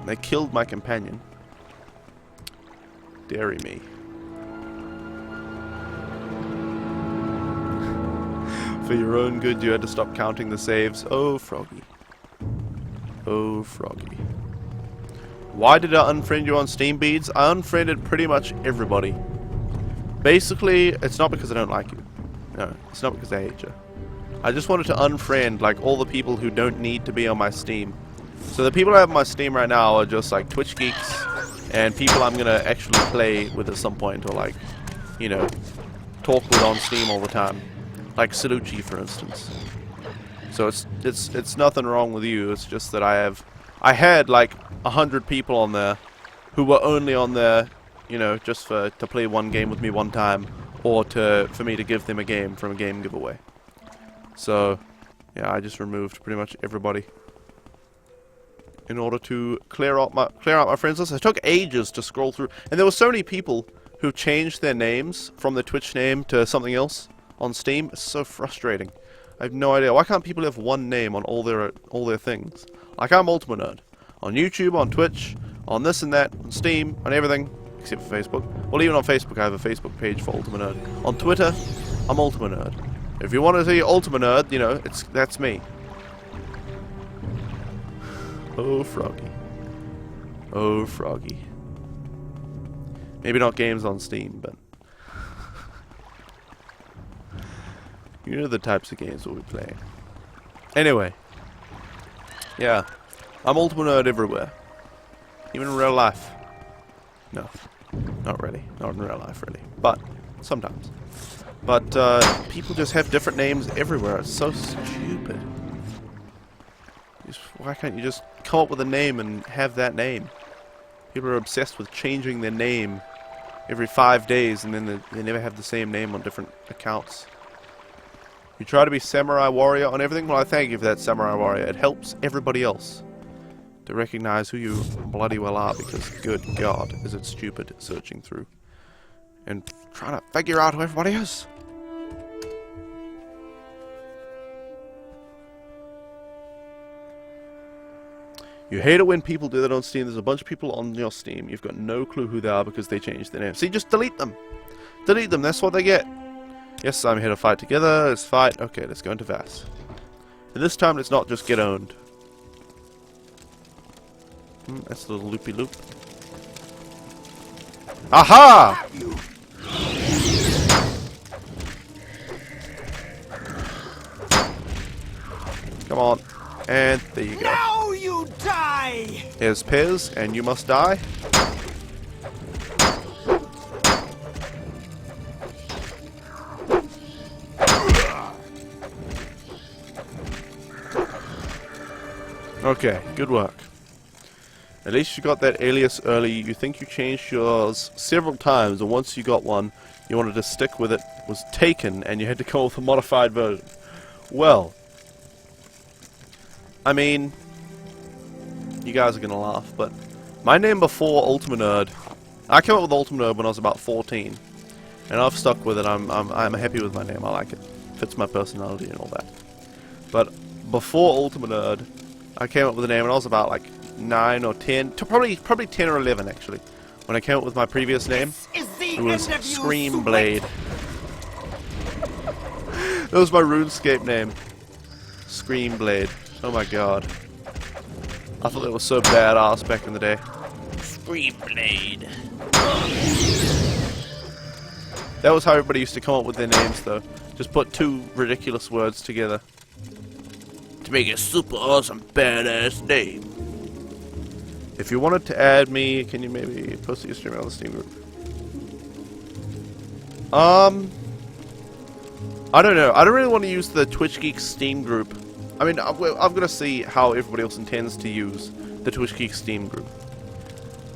They killed my companion. Dairy me. For your own good, you had to stop counting the saves. Oh, Froggy. Oh, Froggy. Why did I unfriend you on Steam Beads? I unfriended pretty much everybody. Basically, it's not because I don't like you. No, it's not because I hate you. I just wanted to unfriend, like, all the people who don't need to be on my Steam. So the people I have on my Steam right now are just, like, Twitch geeks and people I'm gonna actually play with at some point, or, like, you know, talk with on Steam all the time. Like Salucci, for instance. So it's nothing wrong with you. It's just that I had like 100 people on there who were only on there, you know, just to play one game with me one time, or for me to give them a game from a game giveaway. So yeah, I just removed pretty much everybody in order to clear out my friends list. It took ages to scroll through, and there were so many people who changed their names from their Twitch name to something else on Steam. It's so frustrating. I have no idea. Why can't people have one name on all their things? Like, I'm Ultima Nerd. On YouTube, on Twitch, on this and that, on Steam, on everything, except for Facebook. Well, even on Facebook, I have a Facebook page for Ultima Nerd. On Twitter, I'm Ultima Nerd. If you want to see Ultima Nerd, you know, that's me. Oh, Froggy. Oh, Froggy. Maybe not games on Steam, but you know the types of games we'll be playing. Anyway. Yeah. I'm Ultima Nerd everywhere. Even in real life. No. Not really. Not in real life, really. But, sometimes. But, people just have different names everywhere. It's so stupid. Why can't you just come up with a name and have that name? People are obsessed with changing their name every 5 days, and then they never have the same name on different accounts. You try to be Samurai Warrior on everything? Well, I thank you for that, Samurai Warrior. It helps everybody else to recognize who you bloody well are, because good God, is it stupid searching through and trying to figure out who everybody is. You hate it when people do that on Steam. There's a bunch of people on your Steam. You've got no clue who they are because they changed their name. See, just delete them. Delete them. That's what they get. Yes, I'm here to fight together. Let's fight. Okay, let's go into Vass. And this time, let's not just get owned. That's a little loopy-loop. Aha! Come on. And there you go. Now you die! Here's Pez, and you must die. Okay, good work. At least you got that alias early. You think you changed yours several times, and once you got one, you wanted to stick with it, was taken, and you had to go with a modified version. Well, I mean, you guys are gonna laugh, but my name before Ultima Nerd, I came up with Ultima Nerd when I was about 14, and I've stuck with it. I'm happy with my name. I like it. Fits my personality and all that. But before Ultima Nerd, I came up with a name when I was about like 9 or 10, probably 10 or 11 actually. When I came up with my previous name, it was Scream Blade. That was my RuneScape name, Scream Blade. Oh my god. I thought that was so badass back in the day. Scream Blade. That was how everybody used to come up with their names though. Just put two ridiculous words together to make a super awesome badass name. If you wanted to add me, can you maybe post your stream on the Steam group? I don't know. I don't really want to use the Twitch Geeks Steam group. I mean, I'm going to see how everybody else intends to use the Twitch Geeks Steam group.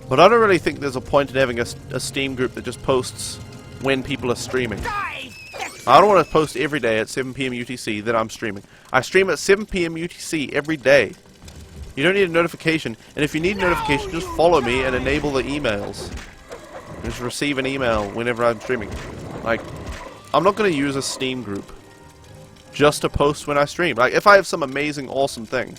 But I don't really think there's a point in having a Steam group that just posts when people are streaming. I don't want to post every day at 7 PM UTC that I'm streaming. I stream at 7 PM UTC every day. You don't need a notification, and if you need a notification, just follow me and enable the emails. Just receive an email whenever I'm streaming. Like, I'm not going to use a Steam group just to post when I stream. Like, if I have some amazing, awesome thing,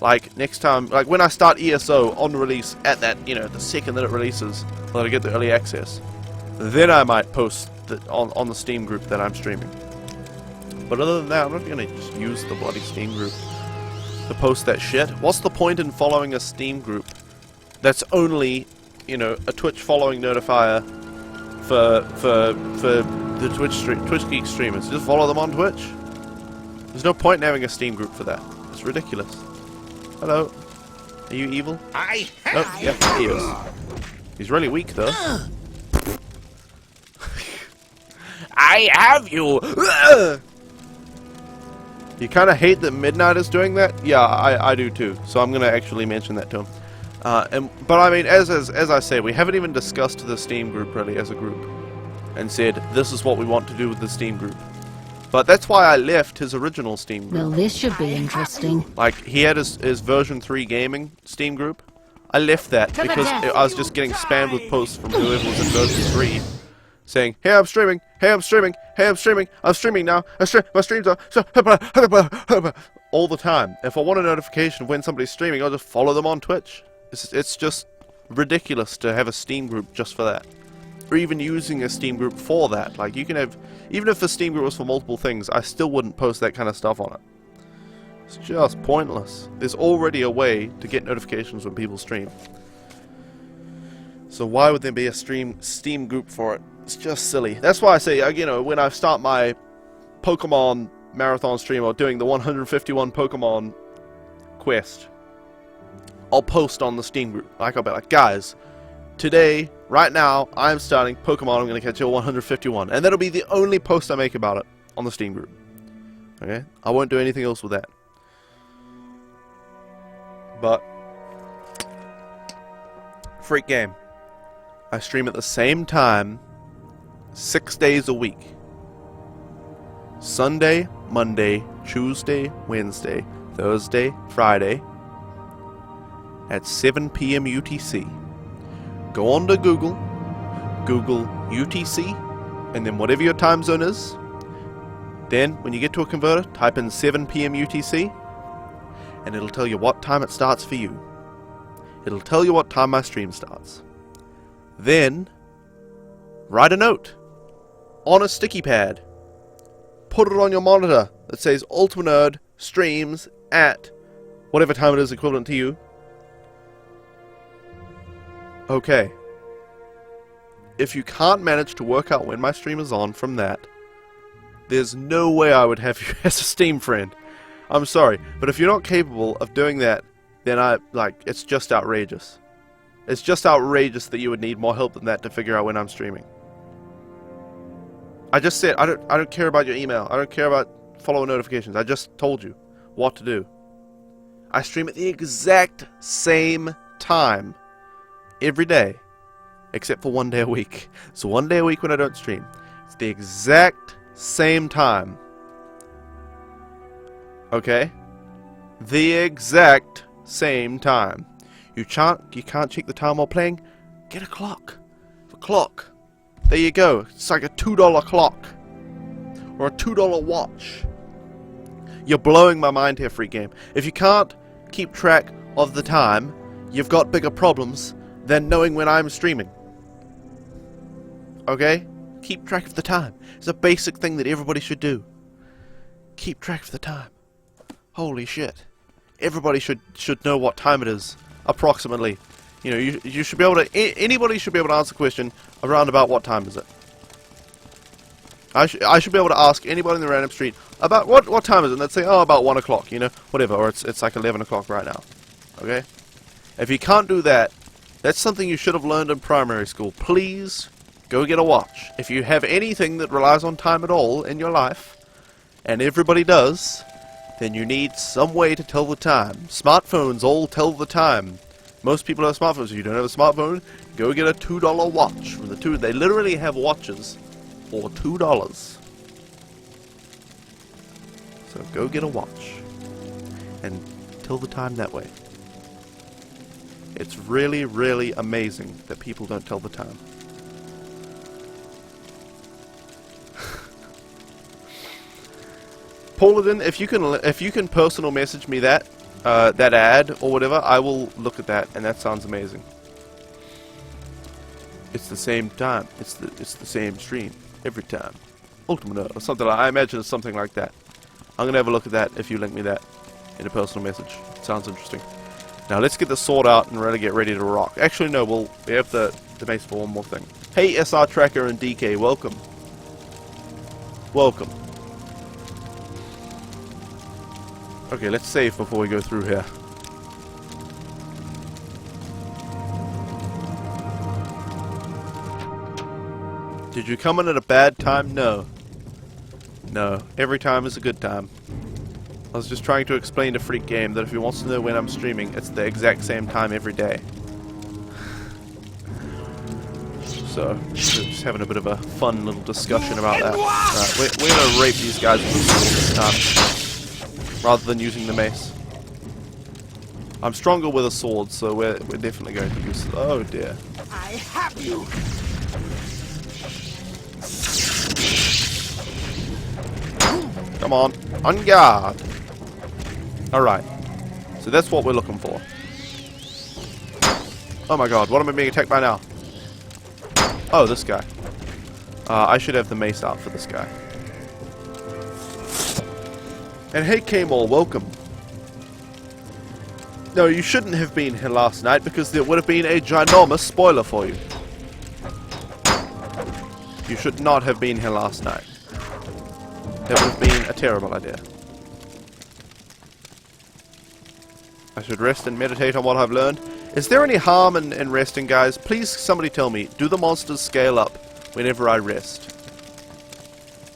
Like, next time, like when I start ESO on release at that, you know, the second that it releases, that I get the early access, then I might post on the Steam group that I'm streaming. But other than that, I'm not going to just use the bloody Steam group to post that shit. What's the point in following a Steam group that's only, you know, a Twitch following notifier for the Twitch Geek streamers? Just follow them on Twitch. There's no point in having a Steam group for that. It's ridiculous. Hello. Are you evil? I Oh, yeah, he is. He's really weak, though. I have you. You kind of hate that Midnight is doing that? Yeah, I do too. So I'm going to actually mention that to him. But I mean, as I say, we haven't even discussed the Steam group really as a group. And said, this is what we want to do with the Steam group. But that's why I left his original Steam group. Well, this should be interesting. Like, he had his version 3 gaming Steam group. I left that because I was just getting spammed with posts from whoever was in version 3 saying, hey, I'm streaming, hey, I'm streaming, hey, I'm streaming now, my streams are all the time. If I want a notification of when somebody's streaming, I'll just follow them on Twitch. It's just ridiculous to have a Steam group just for that. Or even using a Steam group for that. Like, you can have, even if the Steam group was for multiple things, I still wouldn't post that kind of stuff on it. It's just pointless. There's already a way to get notifications when people stream. So why would there be a Steam group for it? It's just silly. That's why I say, you know, when I start my Pokemon marathon stream or doing the 151 Pokemon quest, I'll post on the Steam group. Like, I'll be like, guys, today, right now, I'm starting Pokemon. I'm going to catch you 151. And that'll be the only post I make about it on the Steam group. Okay? I won't do anything else with that. But, freak game. I stream at the same time 6 days a week. Sunday, Monday, Tuesday, Wednesday, Thursday, Friday at 7 PM UTC. Go on to Google UTC, and then whatever your time zone is. Then, when you get to a converter, type in 7 PM UTC, and it'll tell you what time it starts for you. It'll tell you what time my stream starts. Then, write a note on a sticky pad. Put it on your monitor that says Ultima Nerd streams at whatever time it is equivalent to you. Okay. If you can't manage to work out when my stream is on from that, there's no way I would have you as a Steam friend. I'm sorry, but if you're not capable of doing that, then it's just outrageous. It's just outrageous that you would need more help than that to figure out when I'm streaming. I just said, I don't care about your email. I don't care about follow notifications. I just told you what to do. I stream at the exact same time every day, except for 1 day a week. So 1 day a week when I don't stream. It's the exact same time. Okay? The exact same time. You can't check the time while playing? Get a clock. A clock. There you go. It's like a $2 clock. Or a $2 watch. You're blowing my mind here, free game. If you can't keep track of the time, you've got bigger problems than knowing when I'm streaming. Okay? Keep track of the time. It's a basic thing that everybody should do. Keep track of the time. Holy shit. Everybody should know what time it is, approximately. You know, you should be able to, anybody should be able to answer the question around about what time is it. I should be able to ask anybody in the random street about what time is it, and they'd say, oh, about 1 o'clock, you know, whatever, or it's like 11 o'clock right now. Okay? If you can't do that, that's something you should have learned in primary school. Please go get a watch. If you have anything that relies on time at all in your life, and everybody does, then you need some way to tell the time. Smartphones all tell the time. Most people have smartphones. If you don't have a smartphone, go get a $2 watch from the two. They literally have watches for $2. So go get a watch and tell the time that way. It's really, really amazing that people don't tell the time. Paladin, if you can personal message me that, that ad or whatever, I will look at that, and that sounds amazing. It's the same time. It's the same stream every time. Ultimate or something like. I imagine it's something like that. I'm gonna have a look at that if you link me that in a personal message. It sounds interesting. Now let's get the sword out and really get ready to rock. Actually, no, we have the base for one more thing. Hey, SR Tracker and DK, welcome. Welcome. Okay, let's save before we go through here. Did you come in at a bad time? No. No. Every time is a good time. I was just trying to explain to Freak Game that if he wants to know when I'm streaming, it's the exact same time every day. So, just having a bit of a fun little discussion about that. Right, we're gonna rape these guys with the sword this time, rather than using the mace. I'm stronger with a sword, so we're definitely going to use. Oh dear. I have you. Come on, on guard. All right. So that's what we're looking for. Oh my God, what am I being attacked by now? Oh, this guy. I should have the mace out for this guy. And hey, K-Mall, welcome. No, you shouldn't have been here last night because there would have been a ginormous spoiler for you. You should not have been here last night. That would have been a terrible idea. I should rest and meditate on what I've learned. Is there any harm in resting, guys? Please, somebody tell me. Do the monsters scale up whenever I rest?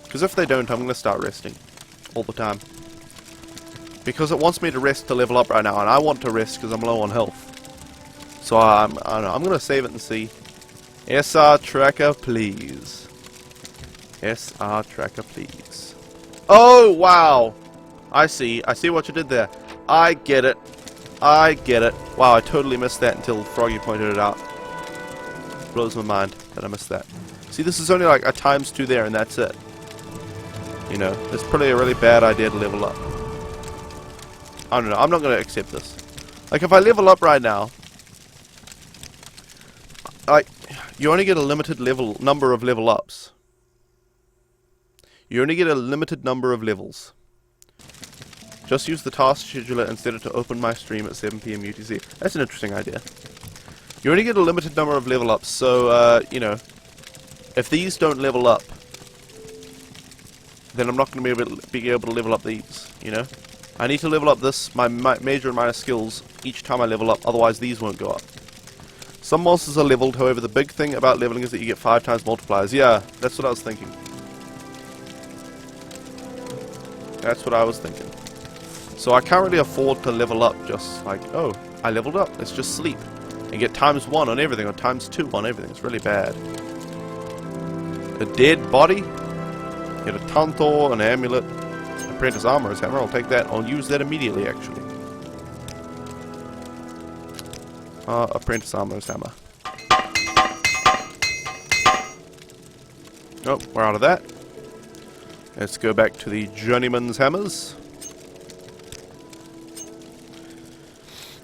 Because if they don't, I'm going to start resting. All the time. Because it wants me to rest to level up right now, and I want to rest because I'm low on health. So I don't know. I'm going to save it and see. SR Tracker, please. SR Tracker, please. Oh, wow. I see. I see what you did there. I get it. I get it. Wow, I totally missed that until Froggy pointed it out. Blows my mind that I missed that. See, this is only like a ×2 there, and that's it. You know, it's probably a really bad idea to level up. I don't know. I'm not going to accept this. Like, if I level up right now, like, you only get a limited number of level ups. You only get a limited number of levels. Just use the task scheduler instead of to open my stream at 7 PM UTC. That's an interesting idea. You only get a limited number of level ups, so, you know, if these don't level up, then I'm not going to be able to level up these, you know? I need to level up my major and minor skills each time I level up, otherwise these won't go up. Some monsters are leveled, however the big thing about leveling is that you get 5 times multipliers. Yeah, that's what I was thinking. That's what I was thinking. So I can't really afford to level up just like, oh, I leveled up, let's just sleep. And get ×1 on everything, or ×2 on everything. It's really bad. A dead body? Get a Tantor, an amulet, apprentice armorer's hammer. I'll take that. I'll use that immediately, actually. Apprentice armorer's hammer. Oh, we're out of that. Let's go back to the journeyman's hammers.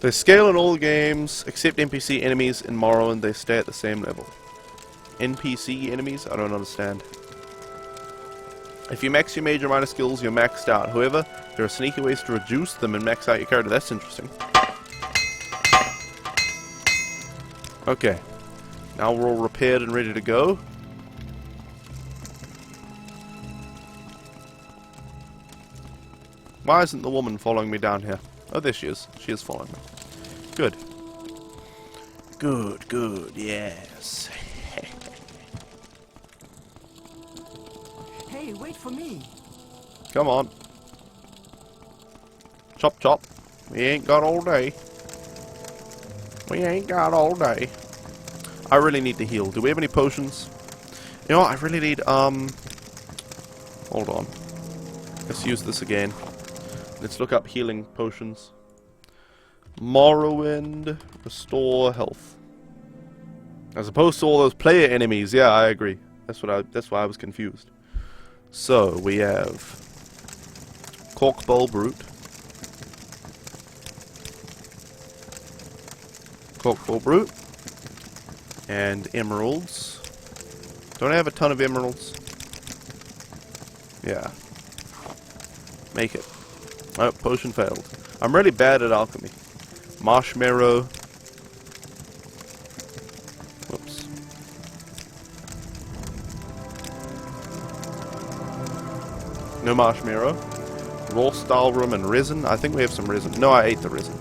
They scale in all games, except NPC enemies in Morrowind, they stay at the same level. NPC enemies? I don't understand. If you max your major minor skills, you're maxed out. However, there are sneaky ways to reduce them and max out your character. That's interesting. Okay. Now we're all repaired and ready to go. Why isn't the woman following me down here? Oh, there she is. She is following me. Good. Good, good, yes. Hey, wait for me. Come on. Chop, chop. We ain't got all day. We ain't got all day. I really need to heal. Do we have any potions? You know what? I really need, hold on. Let's use this again. Let's look up healing potions. Morrowind, restore health. As opposed to all those player enemies. Yeah, I agree. That's why I was confused. So we have Corkbowl Brute, Cork cold brew. And emeralds. Don't I have a ton of emeralds? Yeah. Make it. Oh, potion failed. I'm really bad at alchemy. Marshmallow. Whoops. No marshmallow. Raw style room and resin. I think we have some resin. No, I ate the resin.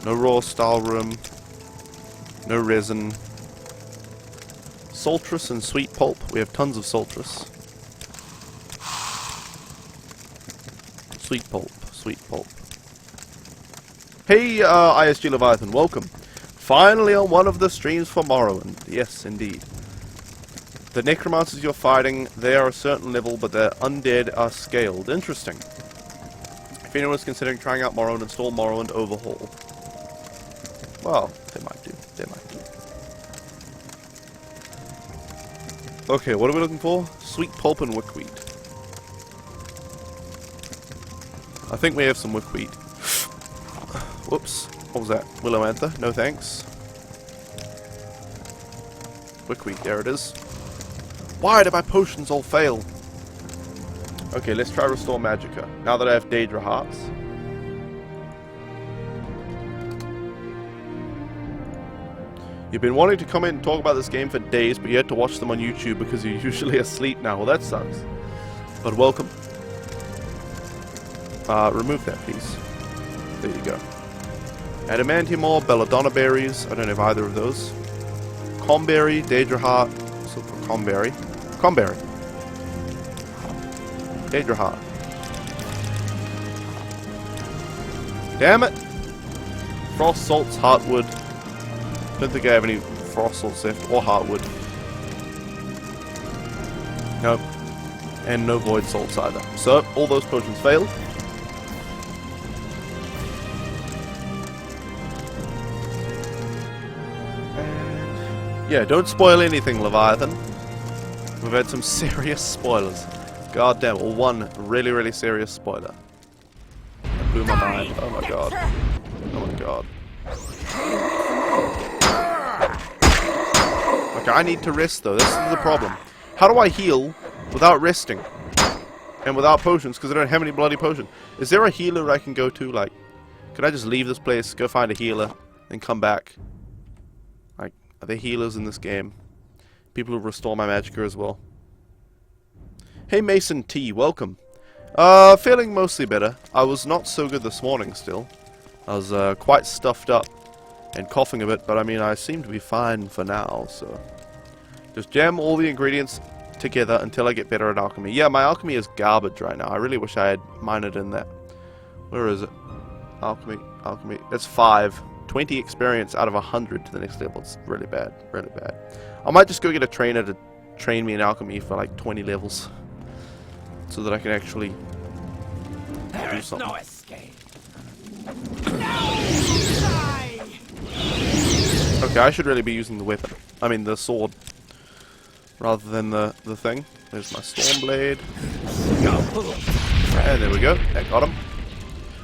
No raw style room. No resin. Saltrus and sweet pulp. We have tons of saltrus. Sweet pulp. Sweet pulp. Hey, ISG Leviathan. Welcome. Finally on one of the streams for Morrowind. Yes, indeed. The necromancers you're fighting, they are a certain level, but their undead are scaled. Interesting. If anyone is considering trying out Morrowind, install Morrowind Overhaul. Well, they might do. They might do. Okay, what are we looking for? Sweet pulp and wickweed. I think we have some wickweed. Whoops. What was that? Willowanther? No thanks. Wickweed, there it is. Why did my potions all fail? Okay, let's try Restore Magicka. Now that I have Daedra Hearts. You've been wanting to come in and talk about this game for days, but you had to watch them on YouTube because you're usually asleep now. Well, that sucks. But welcome. Remove that, please. There you go. Adamantium ore, belladonna berries. I don't have either of those. Comberry, Daedra Heart. So for Comberry. Comberry. Daedra Heart. Damn it! Frost salts, heartwood. Don't think I have any frost salts left, or heartwood. Nope. And no void salts either. So, all those potions failed. And yeah, don't spoil anything, Leviathan. We've had some serious spoilers. God damn, or one really, really serious spoiler. That blew my mind. Oh my god. Oh my god. Okay, I need to rest though. This is the problem. How do I heal without resting? And without potions, because I don't have any bloody potion. Is there a healer I can go to? Like, could I just leave this place, go find a healer, and come back? Like, are there healers in this game? People who restore my magicka as well. Hey Mason T, welcome. Feeling mostly better. I was not so good this morning still. I was quite stuffed up and coughing a bit, but I mean I seem to be fine for now, so just jam all the ingredients together until I get better at alchemy. Yeah, my alchemy is garbage right now. I really wish I had minored in that. Where is it? Alchemy, alchemy. That's 5. 20 experience out of 100 to the next level. It's really bad, really bad. I might just go get a trainer to train me in alchemy for like 20 levels, so that I can actually do something. No escape. Okay, I should really be using the weapon. I mean the sword, rather than the thing. There's my Stormblade. And there we go. That got him.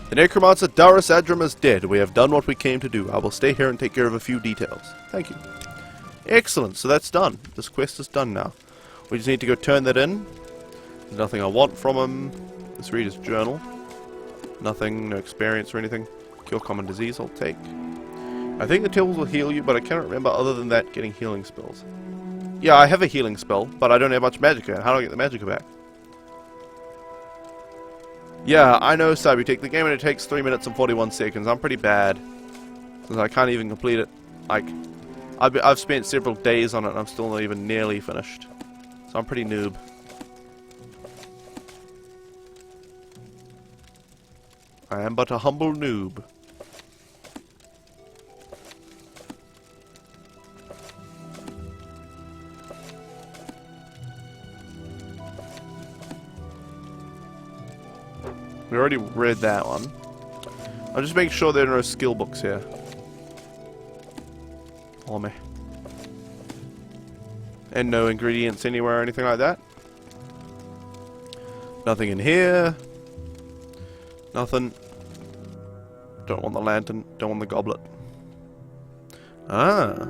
The necromancer Darius Adram is dead. We have done what we came to do. I will stay here and take care of a few details. Thank you. Excellent. So that's done. This quest is done now. We just need to go turn that in. There's nothing I want from him. Let's read his journal. Nothing. No experience or anything. Cure common disease. I'll take. I think the tables will heal you, but I cannot remember other than that getting healing spells. Yeah, I have a healing spell, but I don't have much magicka. How do I get the magicka back? Yeah, I know, Cybertech. The game only takes 3 minutes and 41 seconds. I'm pretty bad, since I can't even complete it. Like, I've spent several days on it, and I'm still not even nearly finished. So I'm pretty noob. I am but a humble noob. We already read that one. I'll just make sure there are no skill books here. Oh me. And no ingredients anywhere or anything like that. Nothing in here. Nothing. Don't want the lantern. Don't want the goblet. Ah.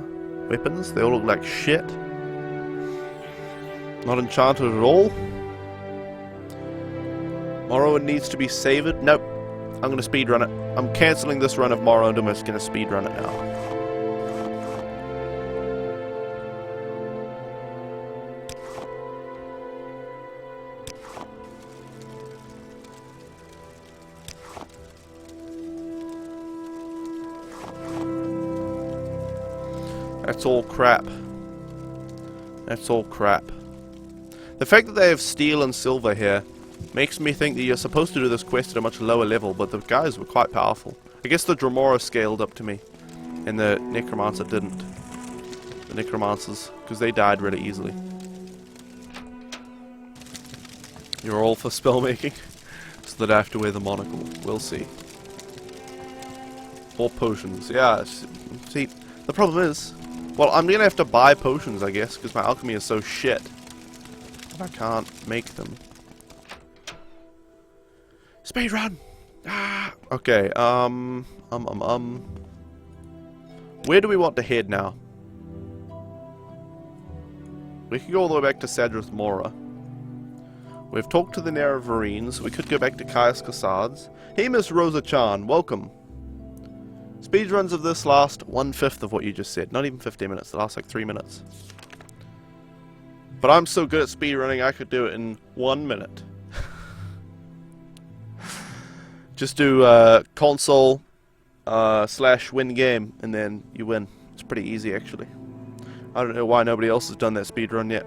Weapons. They all look like shit. Not enchanted at all. Morrowind needs to be savored. Nope. I'm going to speedrun it. I'm cancelling this run of Morrowind. I'm just going to speedrun it now. That's all crap. That's all crap. The fact that they have steel and silver here makes me think that you're supposed to do this quest at a much lower level, but the guys were quite powerful. I guess the Dremora scaled up to me, and the Necromancer didn't. The Necromancers, because they died really easily. You're all for spellmaking, so that I have to wear the monocle. We'll see. Or potions. Yeah, see, the problem is, well, I'm gonna have to buy potions, I guess, because my alchemy is so shit. But I can't make them. Speedrun! Ah! Okay, where do we want to head now? We could go all the way back to Sadrith Mora. We've talked to the Nerevarines. We could go back to Caius Cassard's. Hey, Miss Rosa-chan, welcome. Speedruns of this last 1/5 of what you just said. Not even 15 minutes. They last like 3 minutes. But I'm so good at speedrunning, I could do it in 1 minute. Just do console / win game, and then you win. It's pretty easy, actually. I don't know why nobody else has done that speedrun yet.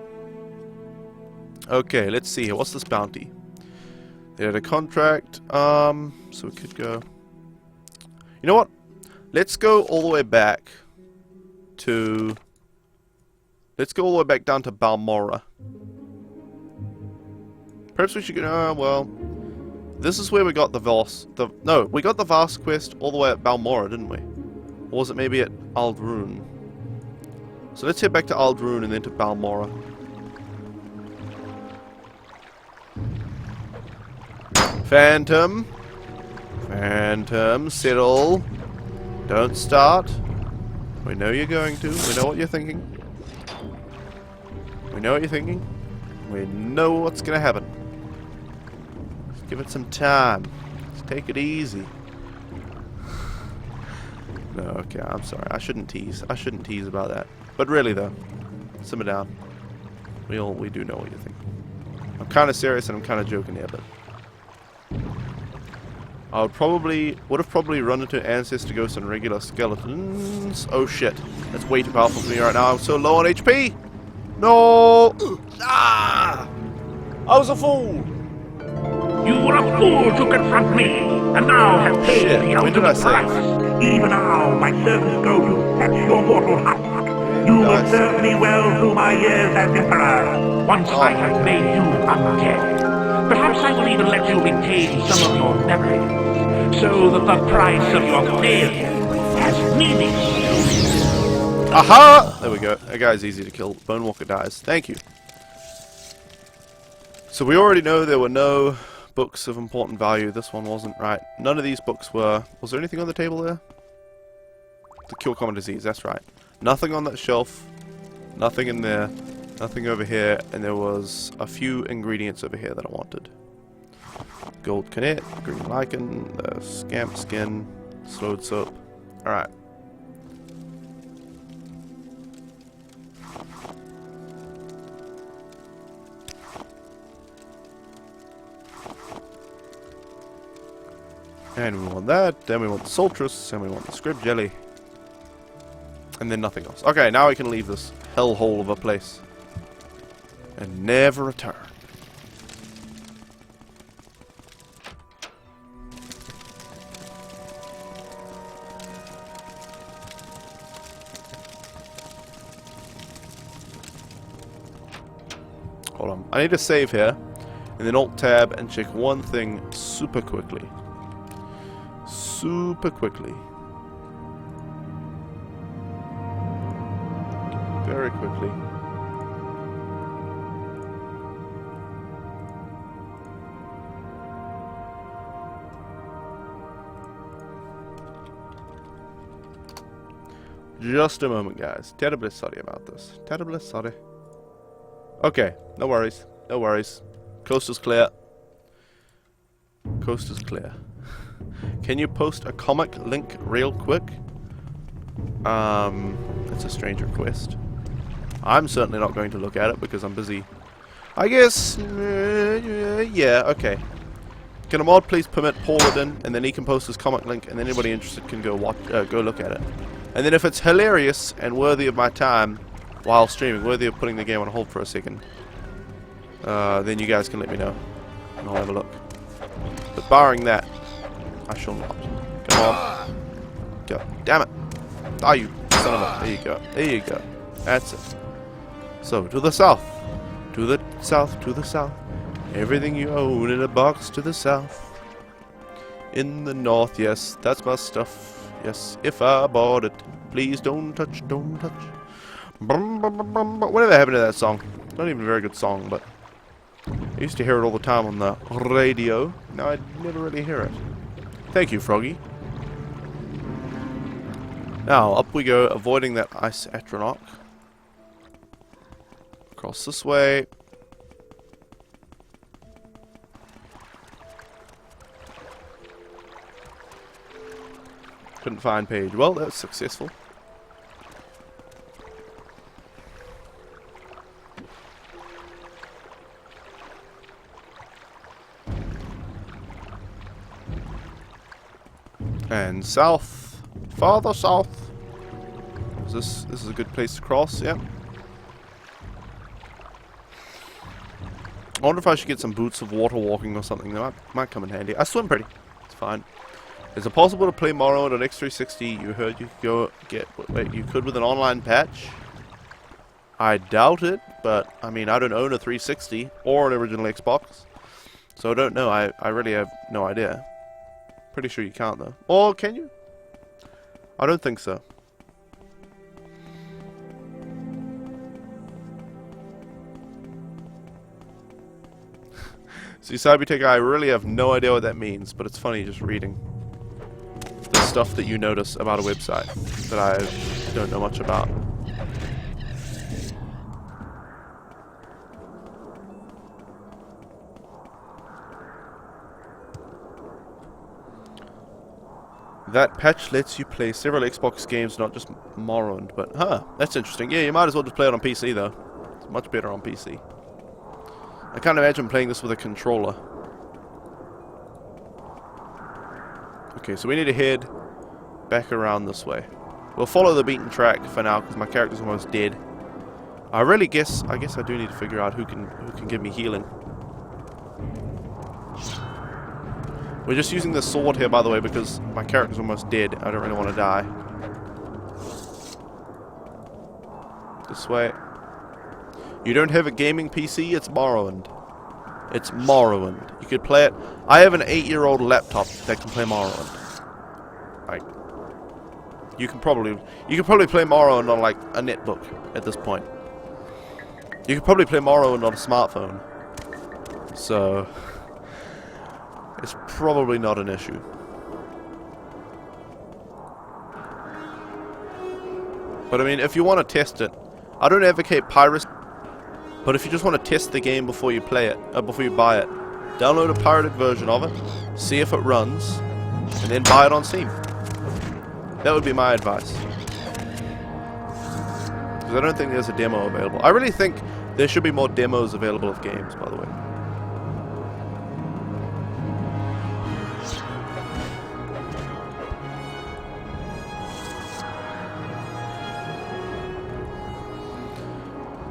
Okay, let's see here. What's this bounty? They had a contract. So we could go. You know what? Let's go all the way back to. Let's go all the way back down to Balmora. Perhaps we should go. Well, this is where we got the Voss. No, we got the Voss quest all the way at Balmora, didn't we? Or was it maybe at Aldrune? So let's head back to Aldrune and then to Balmora. Phantom. Phantom, settle. Don't start. We know you're going to. We know what you're thinking. We know what you're thinking. We know what's going to happen. Just give it some time. Just take it easy. No, okay, I'm sorry. I shouldn't tease. I shouldn't tease about that. But really, though, simmer down. We do know what you're thinking. I'm kind of serious and I'm kind of joking here, but I would have probably run into Ancestor Ghosts and regular skeletons. Oh shit, that's way too powerful for me right now. I'm so low on HP. No! Ah! I was a fool. You were a fool to confront me, and now have paid Shit, the when did I ultimate save? price. Even now, my servants go to fetch your mortal husk. You will serve me well through my years as Emperor, once I have made you undead. Perhaps I will even let you retain some of your memories, so that the price of your failure has meaning to you. Aha! There we go. That guy's easy to kill. Bone Walker dies. Thank you. So we already know there were no books of important value. This one wasn't, right? None of these books were. Was there anything on the table there? To cure common disease, that's right. Nothing on that shelf. Nothing in there. Nothing over here. And there was a few ingredients over here that I wanted. Gold Canet, green lichen, the scamp skin, slowed soap. Alright. And we want that, then we want the Soltrus, and we want the Scrib Jelly. And then nothing else. Okay, now we can leave this hellhole of a place. And never return. Hold on. I need to save here. And then Alt-Tab and check one thing super quickly. Super quickly. Very quickly. Just a moment, guys. Terribly sorry about this. Terribly sorry. Okay, no worries. No worries. Coast is clear. Coast is clear. Can you post a comic link real quick? It's a strange request. I'm certainly not going to look at it because I'm busy. I guess, yeah, okay. Can a mod please permit Paul in, and then he can post his comic link, and then anybody interested can go watch, go look at it. And then if it's hilarious and worthy of my time while streaming, worthy of putting the game on hold for a second, then you guys can let me know, and I'll have a look. But barring that, I shall not. Come on. Go. Damn it. Ah, you son of a... There you go. There you go. That's it. So, to the south. To the south, to the south. Everything you own in a box to the south. In the north, yes, that's my stuff. Yes, if I bought it. Please don't touch, don't touch. Whatever happened to that song? Not even a very good song, but I used to hear it all the time on the radio. Now I never really hear it. Thank you, Froggy. Now, up we go, avoiding that ice atronach. Across this way. Couldn't find page. Well, that's successful. And south, farther south. This is a good place to cross, yeah. I wonder if I should get some boots of water walking or something. That might come in handy. I swim pretty. It's fine. Is it possible to play Morrowind on X360? You heard you could go get... Wait, you could with an online patch? I doubt it, but, I mean, I don't own a 360 or an original Xbox. So I don't know. I really have no idea. Pretty sure you can't, though. Or can you? I don't think so. See, Cybertech, I really have no idea what that means, but it's funny just reading the stuff that you notice about a website that I don't know much about. That patch lets you play several Xbox games, not just Morrowind, but that's interesting. Yeah, you might as well just play it on PC though. It's much better on PC. I can't imagine playing this with a controller. Okay, so we need to head back around this way. We'll follow the beaten track for now because my character's almost dead. I guess I do need to figure out who can give me healing. We're just using this sword here, by the way, because my character's almost dead. I don't really want to die. This way. You don't have a gaming PC? It's Morrowind. It's Morrowind. You could play it. I have an 8-year-old laptop that can play Morrowind. Like, you can probably play Morrowind on like a netbook at this point. You could probably play Morrowind on a smartphone. So it's probably not an issue. But I mean, if you want to test it, I don't advocate piracy, but if you just want to test the game before you play it, before you buy it, download a pirated version of it, see if it runs, and then buy it on Steam. That would be my advice. Because I don't think there's a demo available. I really think there should be more demos available of games, by the way.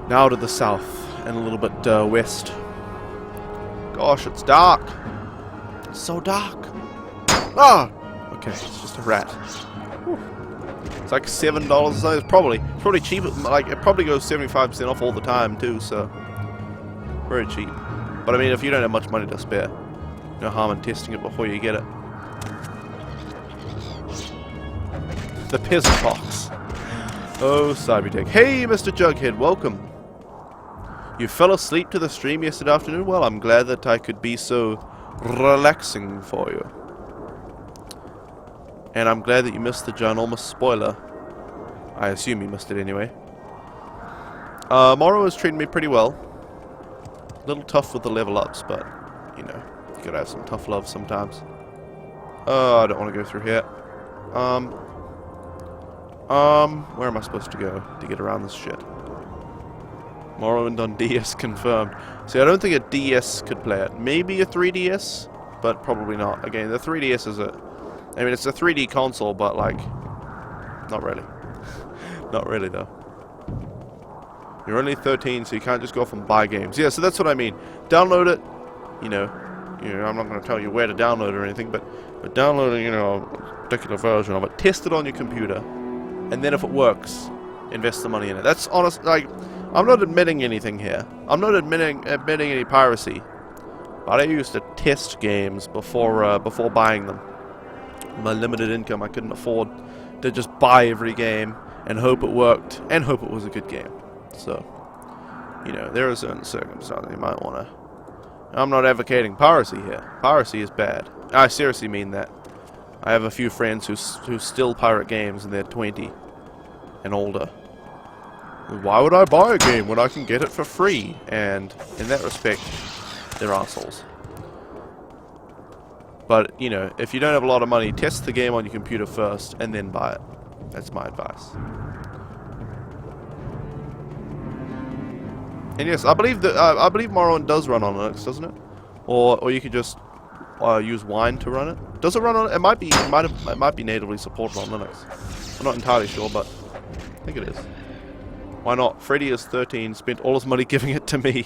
Now to the south, and a little bit west. Gosh, it's dark. It's so dark. Ah! Okay, it's just a rat. Whew. It's like $7 or so. It's probably cheap. Like, it probably goes 75% off all the time, too, so very cheap. But I mean, if you don't have much money to spare, no harm in testing it before you get it. The peasant box. Oh, Cybertech. Hey, Mr. Jughead, welcome. You fell asleep to the stream yesterday afternoon? Well, I'm glad that I could be so relaxing for you. And I'm glad that you missed the ginormous spoiler. I assume he missed it anyway. Morrow is treating me pretty well. A little tough with the level ups, but, you know, you gotta have some tough love sometimes. I don't want to go through here. Where am I supposed to go to get around this shit? Morrowind on DS confirmed. See, I don't think a DS could play it. Maybe a 3DS, but probably not. Again, the 3DS is I mean, it's a 3D console, but, like, not really. Not really, though. You're only 13, so you can't just go off and buy games. Yeah, so that's what I mean. Download it, you know, I'm not going to tell you where to download it or anything, but download a, you know, particular version of it. Test it on your computer, and then if it works, invest the money in it. That's honest. Like, I'm not admitting anything here. I'm not admitting any piracy. But I used to test games before buying them. My limited income, I couldn't afford to just buy every game and hope it worked and hope it was a good game. So, you know, there are certain circumstances you might want to. I'm not advocating piracy here. Piracy is bad. I seriously mean that. I have a few friends who still pirate games and they're 20 and older. Why would I buy a game when I can get it for free? And in that respect, they're assholes. But, you know, if you don't have a lot of money, test the game on your computer first and then buy it. That's my advice. And yes, I believe Morrowind does run on Linux, doesn't it? Or you could just use Wine to run it. Does it run on? It might be natively supported on Linux. I'm not entirely sure, but I think it is. Why not? Freddy is 13, spent all his money giving it to me.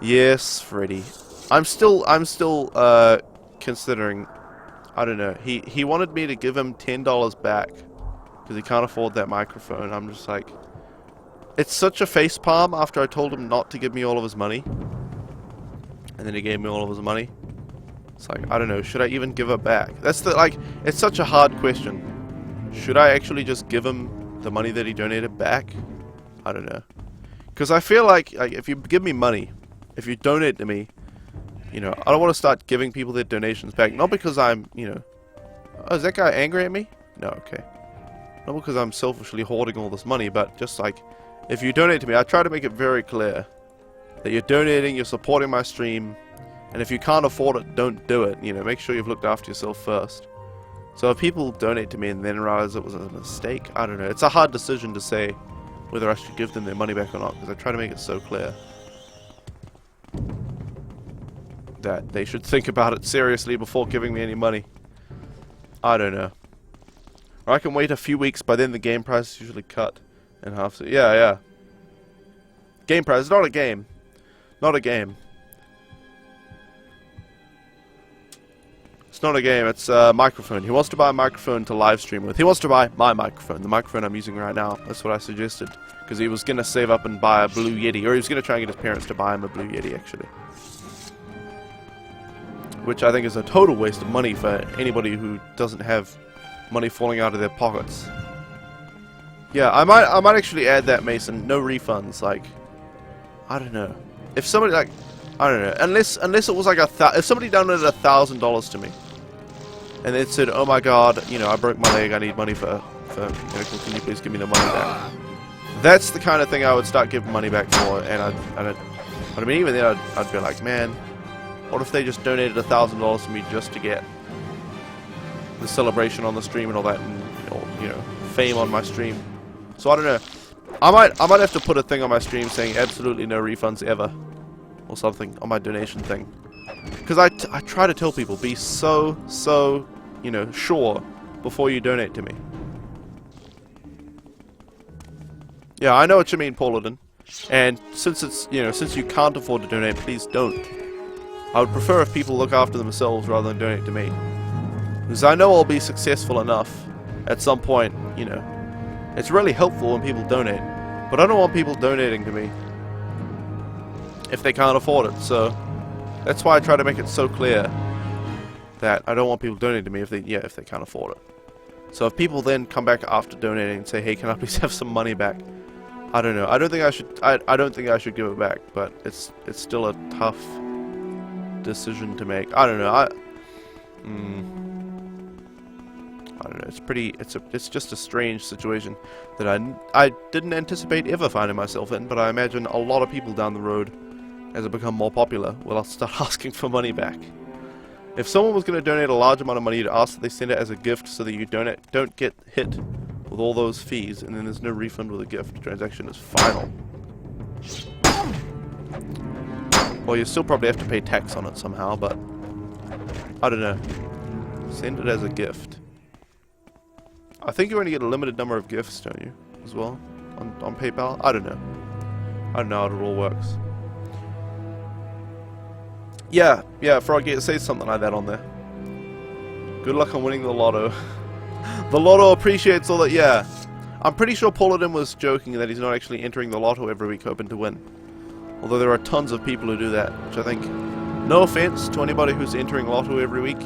Yes, Freddy. I'm still considering. I don't know. He wanted me to give him $10 back because he can't afford that microphone. I'm just like, it's such a facepalm after I told him not to give me all of his money, and then he gave me all of his money. It's like, I don't know. Should I even give it back? That's the It's such a hard question. Should I actually just give him the money that he donated back? I don't know. Because I feel like if you give me money, if you donate to me, you know, I don't want to start giving people their donations back. Not because I'm, you know... Oh, is that guy angry at me? No, okay. Not because I'm selfishly hoarding all this money, but just like, if you donate to me, I try to make it very clear that you're donating, you're supporting my stream, and if you can't afford it, don't do it. You know, make sure you've looked after yourself first. So if people donate to me and then realize it was a mistake, I don't know. It's a hard decision to say whether I should give them their money back or not, because I try to make it so clear that they should think about it seriously before giving me any money. I don't know. Or I can wait a few weeks, by then the game price is usually cut in half. So yeah. Game price, not a game. Not a game. It's not a game, it's a microphone. He wants to buy a microphone to live stream with. He wants to buy my microphone, the microphone I'm using right now. That's what I suggested. Because he was going to save up and buy a Blue Yeti. Or he was going to try and get his parents to buy him a Blue Yeti, actually. Which I think is a total waste of money for anybody who doesn't have money falling out of their pockets. Yeah, I might actually add that, Mason. No refunds, like, I don't know. If somebody, like, I don't know. Unless it was like if somebody donated $1,000 to me, and it said, "Oh my God, you know, I broke my leg. I need money for medical. Can you please give me the money back?" That's the kind of thing I would start giving money back for. And but I mean, even then, I'd be like, man, what if they just donated $1,000 to me just to get the celebration on the stream and all that, and you know, fame on my stream? So I don't know. I might have to put a thing on my stream saying absolutely no refunds ever, or something on my donation thing. Because I try to tell people, be so, you know, sure before you donate to me. Yeah, I know what you mean, Paladin. And since it's, you know, since you can't afford to donate, please don't. I would prefer if people look after themselves rather than donate to me. Because I know I'll be successful enough at some point, you know. It's really helpful when people donate. But I don't want people donating to me if they can't afford it. So that's why I try to make it so clear that I don't want people donating to me if they can't afford it. So if people then come back after donating and say, "Hey, can I please have some money back?" I don't know. I don't think I should. I don't think I should give it back. But it's still a tough decision to make. I don't know. I don't know. It's pretty. It's just a strange situation that I didn't anticipate ever finding myself in. But I imagine a lot of people down the road, as it become more popular, will start asking for money back. If someone was going to donate a large amount of money, you'd ask that they send it as a gift so that you don't get hit with all those fees, and then there's no refund with a gift. The transaction is final. Well, you still probably have to pay tax on it somehow, but I don't know. Send it as a gift. I think you only get a limited number of gifts, don't you, as well, on PayPal? I don't know. I don't know how it all works. Yeah, Froggy, it says something like that on there. Good luck on winning the lotto. The lotto appreciates all that, yeah. I'm pretty sure Paladin was joking that he's not actually entering the lotto every week hoping to win. Although there are tons of people who do that, which I think, no offense to anybody who's entering lotto every week,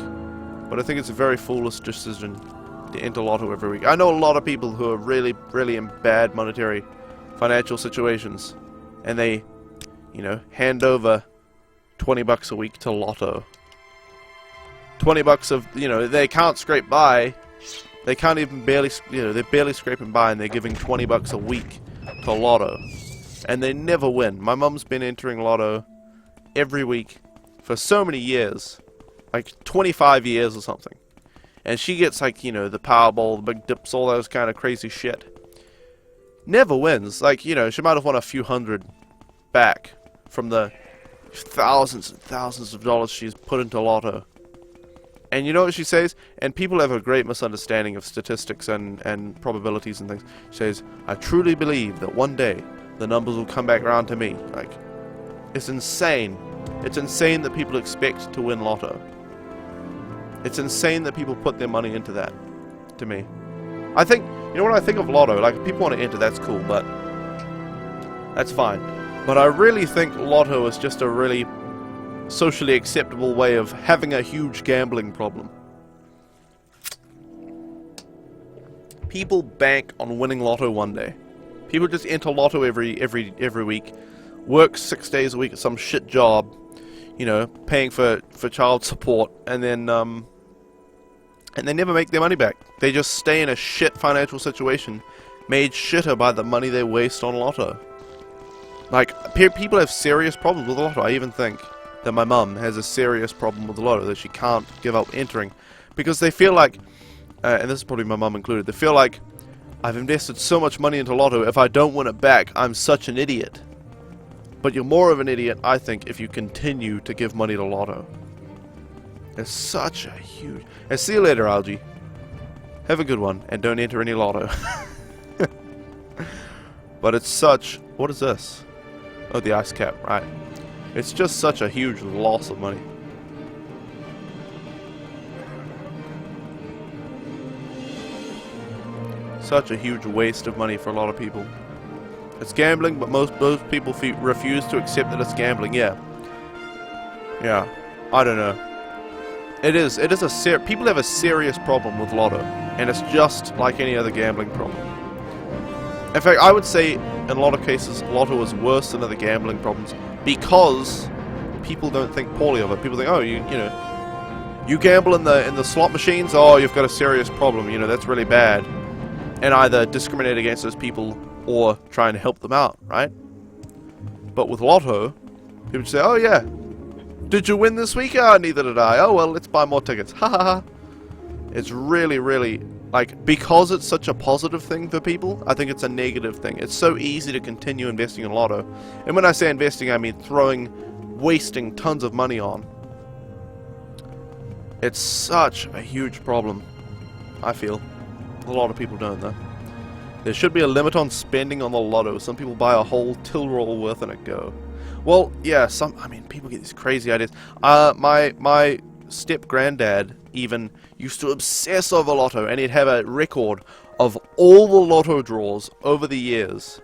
but I think it's a very foolish decision to enter lotto every week. I know a lot of people who are really, really in bad monetary, financial situations, and they, you know, hand over 20 bucks a week to lotto. 20 bucks of, you know, they can't scrape by. They can't even barely, you know, they're barely scraping by, and they're giving 20 bucks a week to lotto. And they never win. My mum's been entering lotto every week for so many years. Like 25 years or something. And she gets, like, you know, the Powerball, the big dips, all those kind of crazy shit. Never wins. Like, you know, she might have won a few hundred back from the thousands and thousands of dollars she's put into lotto. And you know what she says? And people have a great misunderstanding of statistics and probabilities and things. She says, I truly believe that one day the numbers will come back around to me. Like, it's insane. It's insane that people expect to win lotto. It's insane that people put their money into that, to me. I think, you know what I think of lotto? Like, if people want to enter, that's cool, but that's fine. But I really think lotto is just a really socially acceptable way of having a huge gambling problem. People bank on winning lotto one day. People just enter lotto every week, work 6 days a week at some shit job, you know, paying for child support, and then they never make their money back. They just stay in a shit financial situation, made shitter by the money they waste on lotto. Like, people have serious problems with lotto. I even think that my mum has a serious problem with lotto, that she can't give up entering, because they feel like, and this is probably my mum included, they feel like, I've invested so much money into lotto, if I don't win it back, I'm such an idiot. But you're more of an idiot, I think, if you continue to give money to lotto. It's such a huge... And see you later, Algie. Have a good one, and don't enter any lotto. But it's such... What is this? Oh, the ice cap, right. It's just such a huge loss of money. Such a huge waste of money for a lot of people. It's gambling, but most people refuse to accept that it's gambling. Yeah. I don't know. It is a people have a serious problem with lotto, and it's just like any other gambling problem. In fact, I would say in a lot of cases lotto is worse than other gambling problems because people don't think poorly of it. People think, oh, you know, you gamble in the slot machines, oh, you've got a serious problem. You know, that's really bad. And either discriminate against those people or try and help them out, right? But with lotto, people just say, oh yeah, did you win this week? Oh, neither did I. Oh well, let's buy more tickets. Ha ha ha. It's really, really, like, because it's such a positive thing for people, I think it's a negative thing. It's so easy to continue investing in lotto. And when I say investing, I mean wasting tons of money on. It's such a huge problem, I feel. A lot of people don't, though. There should be a limit on spending on the lotto. Some people buy a whole till roll worth and a go. Well, yeah, I mean, people get these crazy ideas. My step-granddad even used to obsess over lotto, and he'd have a record of all the lotto draws over the years.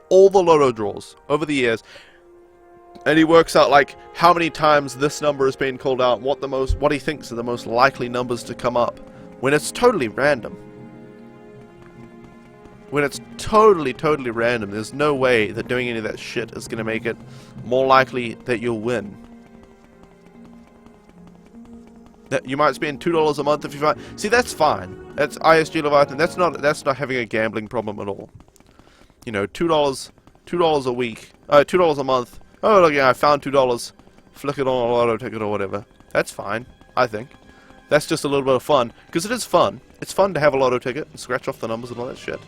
All the lotto draws over the years. And he works out, like, how many times this number has been called out, what he thinks are the most likely numbers to come up. When it's totally random. When it's totally random, there's no way that doing any of that shit is going to make it more likely that you'll win. That you might spend $2 a month if you find. See, that's fine. That's ISG Leviathan. That's not having a gambling problem at all. You know, $2 a week, $2 a month. Oh look, yeah, I found $2. Flick it on a lotto ticket or whatever. That's fine, I think. That's just a little bit of fun, because it is fun. It's fun to have a lotto ticket and scratch off the numbers and all that shit.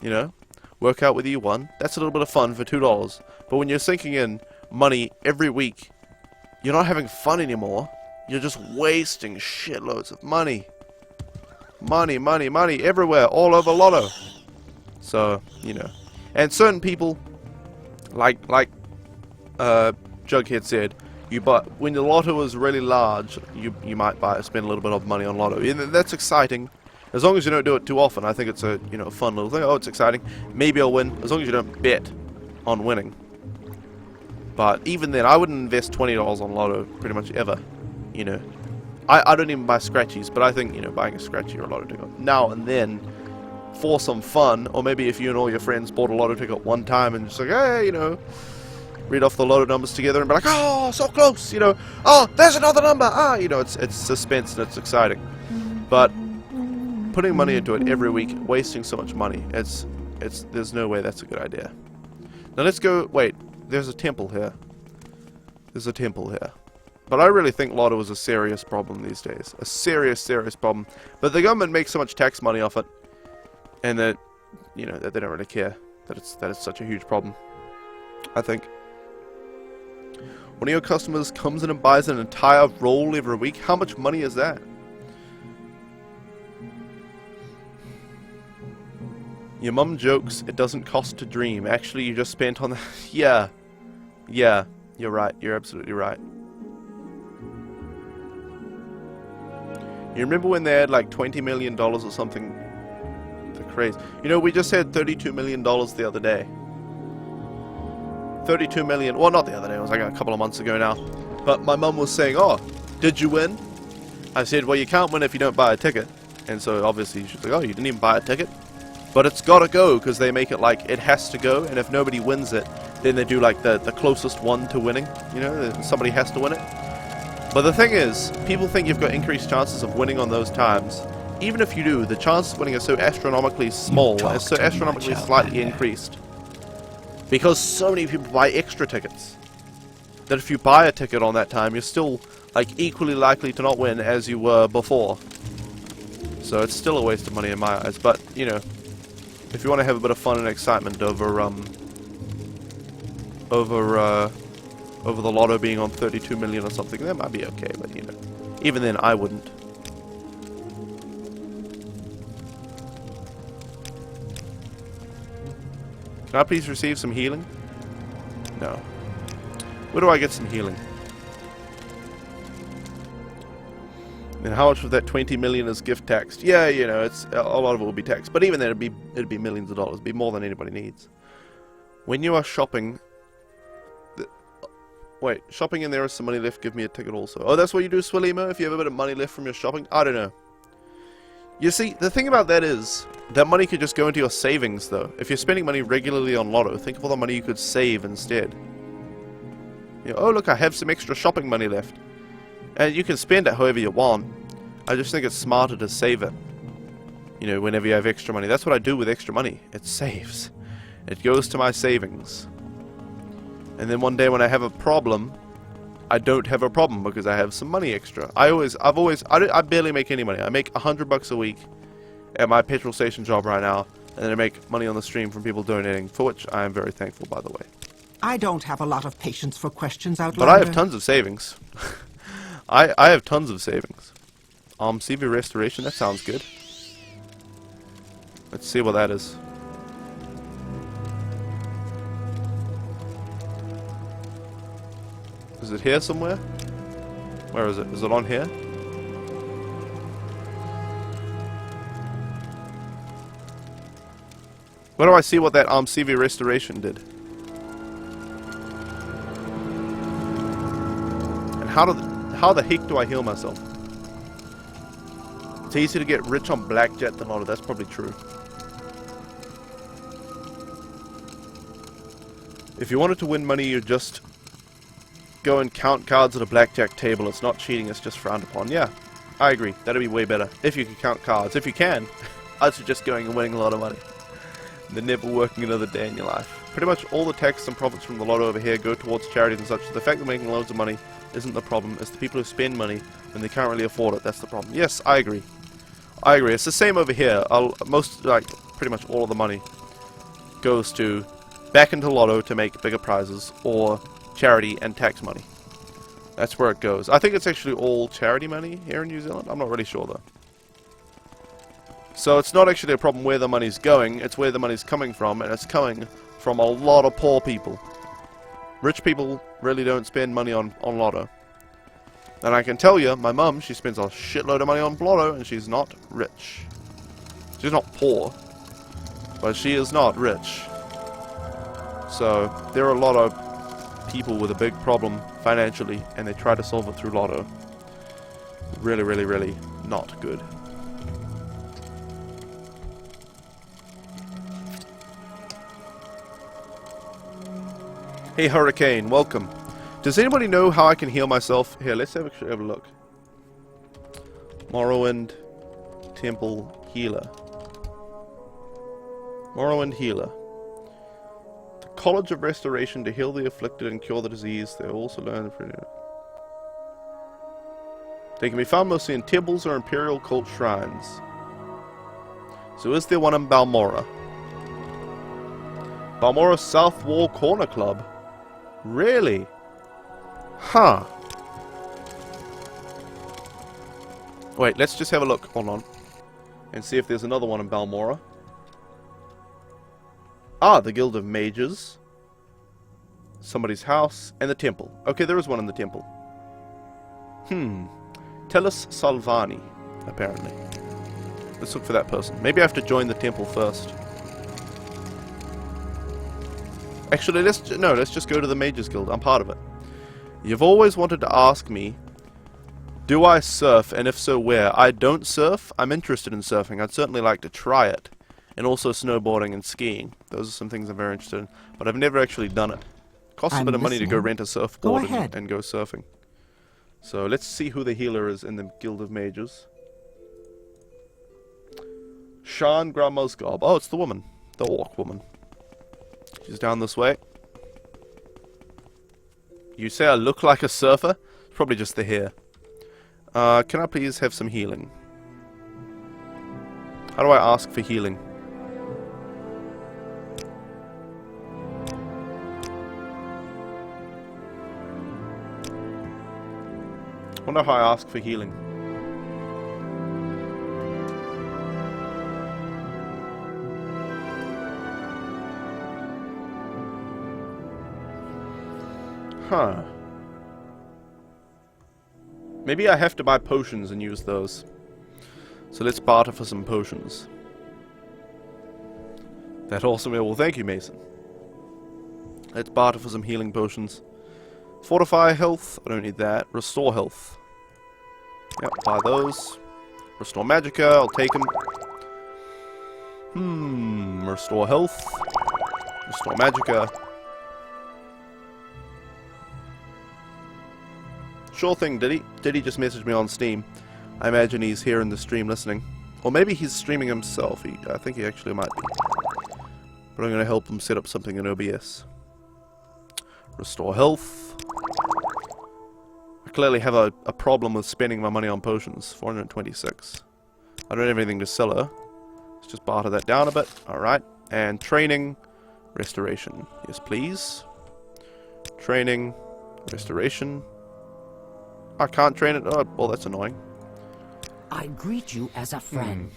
You know, work out whether you won. That's a little bit of fun for $2. But when you're sinking in money every week, you're not having fun anymore. You're just wasting shitloads of money. Money, money, money everywhere, all over lotto. So, you know. And certain people, like Jughead said, when the lotto is really large, you might spend a little bit of money on lotto. And that's exciting. As long as you don't do it too often, I think it's a fun little thing. Oh, it's exciting. Maybe I'll win. As long as you don't bet on winning. But even then, I wouldn't invest $20 on lotto pretty much ever. You know, I don't even buy scratchies, but I think, you know, buying a scratchy or a lotto ticket now and then for some fun, or maybe if you and all your friends bought a lotto ticket one time and just like, hey, you know, read off the lotto numbers together and be like, oh, so close, you know, oh, there's another number, you know, it's suspense and it's exciting. But putting money into it every week, wasting so much money, there's no way that's a good idea. Now let's go, wait, there's a temple here. There's a temple here. But I really think lotto is a serious problem these days. A serious, serious problem. But the government makes so much tax money off it, and that, you know, that they don't really care that it's such a huge problem. I think. One of your customers comes in and buys an entire roll every week. How much money is that? Your mum jokes it doesn't cost to dream. Actually, you just spent on the... Yeah. Yeah. You're right. You're absolutely right. You remember when they had like $20 million or something? The craze. You know, we just had $32 million the other day. 32 million. Well, not the other day. It was like a couple of months ago now. But my mum was saying, oh, did you win? I said, well, you can't win if you don't buy a ticket. And so obviously she's like, oh, you didn't even buy a ticket? But it's gotta go, because they make it like it has to go. And if nobody wins it, then they do like the closest one to winning. You know, somebody has to win it. But the thing is, people think you've got increased chances of winning on those times. Even if you do, the chances of winning are so astronomically small, and so astronomically slightly increased. Because so many people buy extra tickets. That if you buy a ticket on that time, you're still like equally likely to not win as you were before. So it's still a waste of money in my eyes. But, you know, if you want to have a bit of fun and excitement over the lotto being on 32 million or something, that might be okay, but you know, even then I wouldn't. Can I please receive some healing? No. Where do I get some healing? And how much of that 20 million is gift taxed? Yeah, you know, it's a lot of it will be taxed, but even then it'd be millions of dollars. It'd be more than anybody needs. When you are shopping, wait, shopping and there is some money left, give me a ticket also. Oh, that's what you do, Swillemo, if you have a bit of money left from your shopping? I don't know. You see, the thing about that is, that money could just go into your savings, though. If you're spending money regularly on lotto, think of all the money you could save instead. You know, oh, look, I have some extra shopping money left. And you can spend it however you want. I just think it's smarter to save it. You know, whenever you have extra money. That's what I do with extra money. It saves. It goes to my savings. And then one day when I have a problem, I don't have a problem because I have some money extra. I barely make any money. I make $100 a week at my petrol station job right now, and then I make money on the stream from people donating, for which I am very thankful, by the way. I don't have a lot of patience for questions, Outlander. But I have tons of savings. I have tons of savings. CV restoration, that sounds good. Let's see what that is. Is it here somewhere? Where is it? Is it on here? Where do I see what that CV restoration did? And how the heck do I heal myself? It's easier to get rich on blackjack than lotto. That's probably true. If you wanted to win money, you just go and count cards at a blackjack table. It's not cheating, it's just frowned upon. Yeah, I agree. That'd be way better. If you can count cards. If you can, I'd suggest going and winning a lot of money. And then never working another day in your life. Pretty much all the tax and profits from the lotto over here go towards charities and such. So the fact that making loads of money isn't the problem. It's the people who spend money when they can't really afford it. That's the problem. Yes, I agree. I agree. It's the same over here. Pretty much all of the money goes to back into lotto to make bigger prizes, or charity and tax money. That's where it goes. I think it's actually all charity money here in New Zealand. I'm not really sure though. So it's not actually a problem where the money's going, it's where the money's coming from, and it's coming from a lot of poor people. Rich people really don't spend money on lotto. And I can tell you, my mum, she spends a shitload of money on lotto, and she's not rich. She's not poor, but she is not rich. So there are a lot of people with a big problem financially, and they try to solve it through lotto. Really, really, really not good. Hey Hurricane, welcome. Does anybody know how I can heal myself? Here, let's actually have a look. Morrowind Temple Healer. Morrowind Healer. The College of Restoration to heal the afflicted and cure the disease. They also learn. They can be found mostly in temples or imperial cult shrines. So is there one in Balmora? Balmora South Wall Corner Club? Really? Huh. Wait, let's just have a look. Hold on. And see if there's another one in Balmora. Ah, the Guild of Mages. Somebody's house. And the temple. Okay, there is one in the temple. Tellus Salvani, apparently. Let's look for that person. Maybe I have to join the temple first. Actually, let's just go to the Mages Guild. I'm part of it. You've always wanted to ask me, do I surf, and if so, where? I don't surf. I'm interested in surfing. I'd certainly like to try it. And also snowboarding and skiing. Those are some things I'm very interested in. But I've never actually done it. Costs a bit of money to go rent a surfboard and go surfing. So let's see who the healer is in the Guild of Mages. Shan Gramozgob. Oh, it's the woman. The orc woman. She's down this way. You say I look like a surfer? It's probably just the hair. Can I please have some healing? How do I ask for healing? I wonder how I ask for healing. Huh. Maybe I have to buy potions and use those. So let's barter for some potions. That awesome. Well, thank you, Mason. Let's barter for some healing potions. Fortify health. I don't need that. Restore health. Yep, buy those. Restore magicka. I'll take them. Restore health. Restore magicka. Sure thing, Diddy. Diddy just messaged me on Steam. I imagine he's here in the stream listening. Or maybe he's streaming himself. I think he actually might be. But I'm going to help him set up something in OBS. Restore health. I clearly have a problem with spending my money on potions. 426. I don't have anything to sell her. Let's just barter that down a bit. Alright. And training. Restoration. Yes, please. Training. Restoration. I can't train it. Oh, well, that's annoying. I greet you as a friend.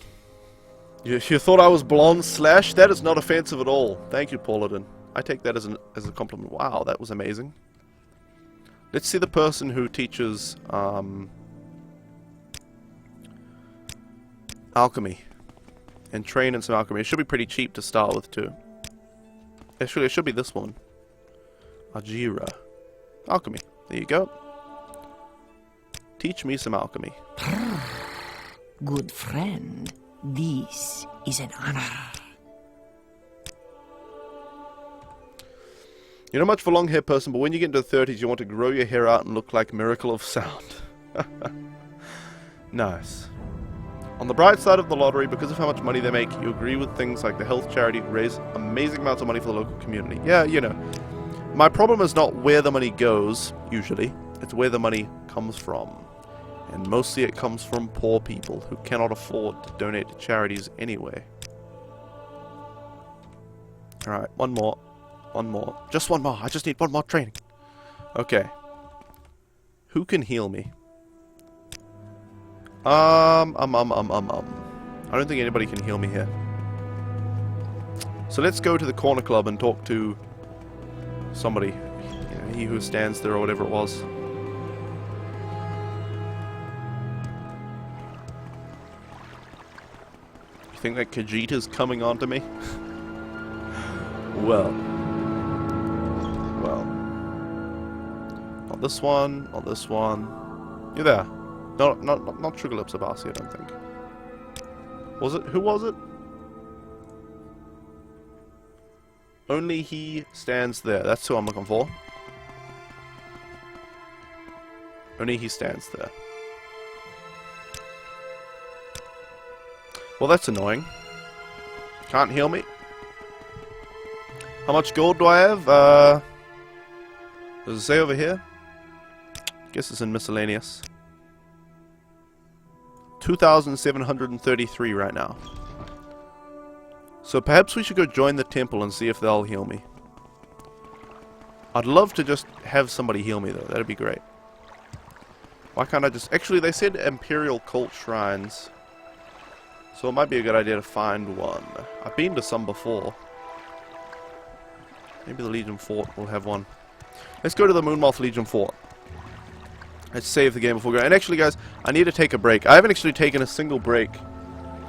You thought I was blonde slash? That is not offensive at all. Thank you, Paladin. I take that as a compliment. Wow, that was amazing. Let's see the person who teaches alchemy and train in some alchemy. It should be pretty cheap to start with too. Actually, it should be this one. Ajira. Alchemy. There you go. Teach me some alchemy. Good friend, this is an honor. You're not much of a long hair person, but when you get into the 30s, you want to grow your hair out and look like Miracle of Sound. Nice. On the bright side of the lottery, because of how much money they make, you agree with things like the health charity raise amazing amounts of money for the local community. Yeah, you know. My problem is not where the money goes, usually. It's where the money comes from. And mostly it comes from poor people who cannot afford to donate to charities anyway. Alright, one more. One more. Just one more. I just need one more training. Okay. Who can heal me? I don't think anybody can heal me here. So let's go to the corner club and talk to somebody. You know, he who stands there or whatever it was. You think that Khajiita's coming onto me? Well. Not this one, not this one. You're there. Not Sugar Lips Abasi, I don't think. Was it? Who was it? Only he stands there. That's who I'm looking for. Only he stands there. Well, that's annoying. Can't heal me. How much gold do I have? Does it say over here? Guess it's in miscellaneous. 2,733 right now. So perhaps we should go join the temple and see if they'll heal me. I'd love to just have somebody heal me though. That'd be great. Why can't I just... Actually, they said Imperial Cult Shrines. So it might be a good idea to find one. I've been to some before. Maybe the Legion Fort will have one. Let's go to the Moonmoth Legion Fort. Let's save the game before we go. And actually, guys, I need to take a break. I haven't actually taken a single break.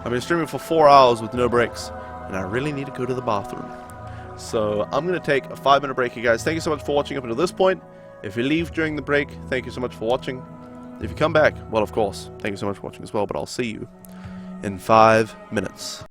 I've been streaming for 4 hours with no breaks. And I really need to go to the bathroom. So I'm going to take a 5-minute break, you guys. Thank you so much for watching up until this point. If you leave during the break, thank you so much for watching. If you come back, well, of course, thank you so much for watching as well. But I'll see you in 5 minutes.